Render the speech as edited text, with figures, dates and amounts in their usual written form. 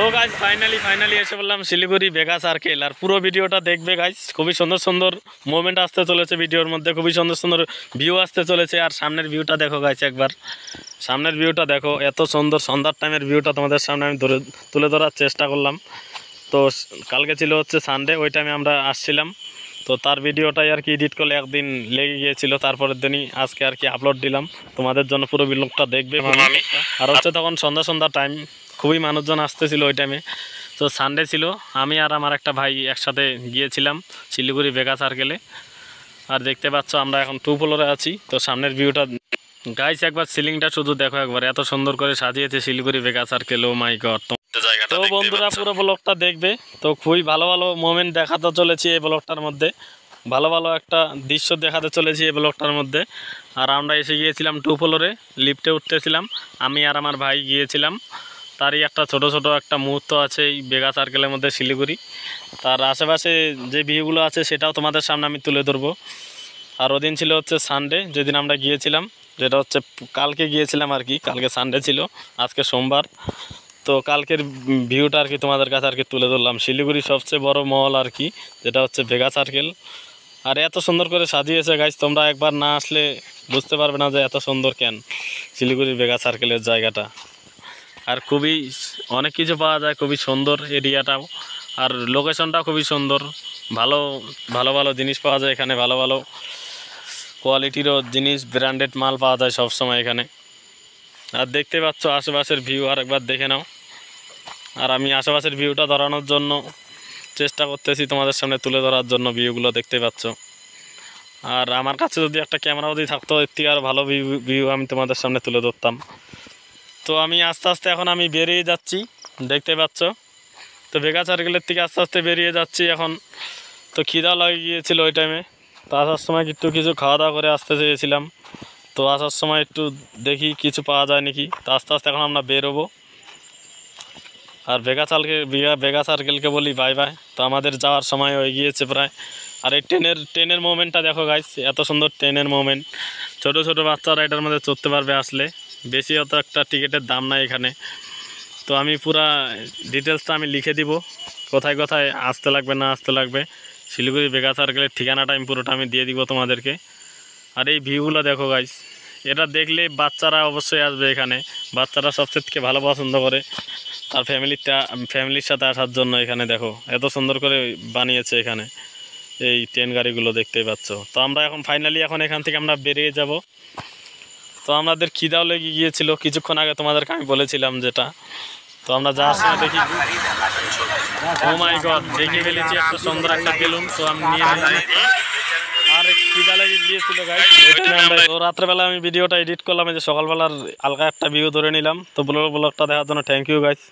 তো guys finally এসে বললাম শিলিগুড়ি বেগা সার্কেল। আর পুরো ভিডিওটা দেখবে গাইজ, খুবই সুন্দর সুন্দর মোমেন্ট আসতে চলেছে ভিডিওর মধ্যে, খুবই সুন্দর সুন্দর ভিউ আসতে চলেছে। আর সামনের ভিউটা দেখো গাইজ, একবার সামনের ভিউটা দেখো, এত সুন্দর সন্ধ্যার টাইমের ভিউটা তোমাদের সামনে আমি তুলে ধরার চেষ্টা করলাম। তো কালকে ছিল হচ্ছে সানডে, ওই টাইমে আমরা আসছিলাম, তো তার ভিডিওটাই আর কি এডিট করলে একদিন লেগে গিয়েছিল, তারপরের দিনই আজকে আর কি আপলোড দিলাম তোমাদের জন্য। পুরো ভিডিওটা দেখবে। আর হচ্ছে তখন সন্ধ্যা টাইম, খুবই মানুষজন আসতেছিল ওই টাইমে। তো সানডে ছিল, আমি আর আমার একটা ভাই একসাথে গিয়েছিলাম শিলিগুড়ি বেগা সার্কেলে। আর দেখতে পাচ্ছ আমরা এখন 2 ফ্লোরে আছি। তো সামনের ভিউটা গাইস একবার সিলিংটা শুধু দেখো, একবার এত সুন্দর করে সাজিয়েছে শিলিগুড়ি বেগা সার্কেল। ও মাই গড। তো বন্ধুরা পুরো ব্লগটা দেখবে। তো খুবই ভালো ভালো মোমেন্ট দেখাতে চলেছি এই ব্লগটার মধ্যে, ভালো ভালো একটা দৃশ্য দেখাতে চলেছি এই ব্লগটার মধ্যে। আর আমরা এসে গিয়েছিলাম 2 ফ্লোরে, লিফটে উঠতেছিলাম, আমি আর আমার ভাই গিয়েছিলাম। তারই একটা ছোট একটা মুহূর্ত আছে এই বেগা সার্কেলের মধ্যে শিলিগুড়ি। তার আশেপাশে যে ভিউগুলো আছে সেটাও তোমাদের সামনে আমি তুলে ধরবো। আর ওদিন ছিল হচ্ছে সানডে, যেদিন আমরা গিয়েছিলাম, যেটা হচ্ছে কালকে গিয়েছিলাম আর কি। কালকে সানডে ছিল, আজকে সোমবার। তো কালকের ভিউটা আর কি তোমাদের কাছে আর কি তুলে ধরলাম। শিলিগুড়ির সবচেয়ে বড় মল আর কি, যেটা হচ্ছে বেগা সার্কেল। আর এত সুন্দর করে সাজিয়েছে গাইজ, তোমরা একবার না আসলে বুঝতে পারবে না যে এত সুন্দর কেন শিলিগুড়ির বেগা সার্কেলের জায়গাটা। আর খুবই অনেক কিছু পাওয়া যায়, খুবই সুন্দর এরিয়াটাও, আর লোকেশনটাও খুবই সুন্দর। ভালো ভালো ভালো জিনিস পাওয়া যায় এখানে, ভালো ভালো কোয়ালিটিরও জিনিস, ব্র্যান্ডেড মাল পাওয়া যায় সবসময় এখানে। আর দেখতে পাচ্ছ আশেপাশের ভিউ, আর একবার দেখে নাও। আর আমি আশেপাশের ভিউটা ধরানোর জন্য চেষ্টা করতেছি, তোমাদের সামনে তুলে ধরার জন্য ভিউগুলো দেখতে পাচ্ছ। আর আমার কাছে যদি একটা ক্যামেরা যদি থাকতো, এর থেকে আরও ভালো ভিউ আমি তোমাদের সামনে তুলে ধরতাম। তো আমি আস্তে আস্তে এখন আমি বেরিয়ে যাচ্ছি, দেখতে পাচ্ছ। তো বেগা সার্কেলের থেকে আস্তে আস্তে বেরিয়ে যাচ্ছি এখন। তো খিদা লাগে গিয়েছিল ওই টাইমে, তো আসার সময় একটু কিছু খাওয়া দাওয়া করে আসতে চেয়েছিলাম। তো আসার সময় একটু দেখি কিছু পাওয়া যায় নাকি। তো আস্তে আস্তে এখন আমরা বেরোবো। আর বেগা সার্কেলকে বলি বাই বাই। তো আমাদের যাওয়ার সময় হয়ে গিয়েছে প্রায়। আর এই ট্রেনের মোমেন্টটা দেখো গাইস, এত সুন্দর ট্রেনের মোমেন্ট। ছোট ছোট বাচ্চারা এটার মধ্যে চড়তে পারবে আসলে, বেশি অত একটা টিকিটের দাম নাই এখানে। তো আমি পুরা ডিটেলসটা আমি লিখে দিব, কোথায় কোথায় আসতে লাগবে না আসতে লাগবে। শিলিগুড়ি বেগা সার্কেলের ঠিকানাটা আমি পুরোটা আমি দিয়ে দিব তোমাদেরকে। আর এই ভিউগুলো দেখো গাইস, এটা দেখলে বাচ্চারা অবশ্যই আসবে এখানে। বাচ্চারা সবচেয়ে থেকে ভালো পছন্দ করে তার ফ্যামিলির সাথে আসার জন্য। এখানে দেখো এত সুন্দর করে বানিয়েছে এখানে এই ট্রেন গাড়িগুলো, দেখতেই পাচ্ছ। তো আমরা এখন ফাইনালি এখন এখান থেকে আমরা বেরিয়ে যাব। তো আমাদের খিদাও লেগে গিয়েছিল কিছুক্ষণ আগে, তোমাদেরকে আমি বলেছিলাম যেটা। তো আমরা যাওয়ার সময় দেখি, ও মাই গড, দেখে ফেলেছি একটা সুন্দর একটা বেলুন। তো আমি নিয়ে নিলাম। আর খিদা লেগে গিয়েছিল গাইস, তো রাত্রেবেলা আমি ভিডিওটা এডিট করলাম, এই যে সকালবেলার হালকা একটা ভিউ ধরে নিলাম। তো ব্লগটা দেখার জন্য থ্যাংক ইউ গাইস।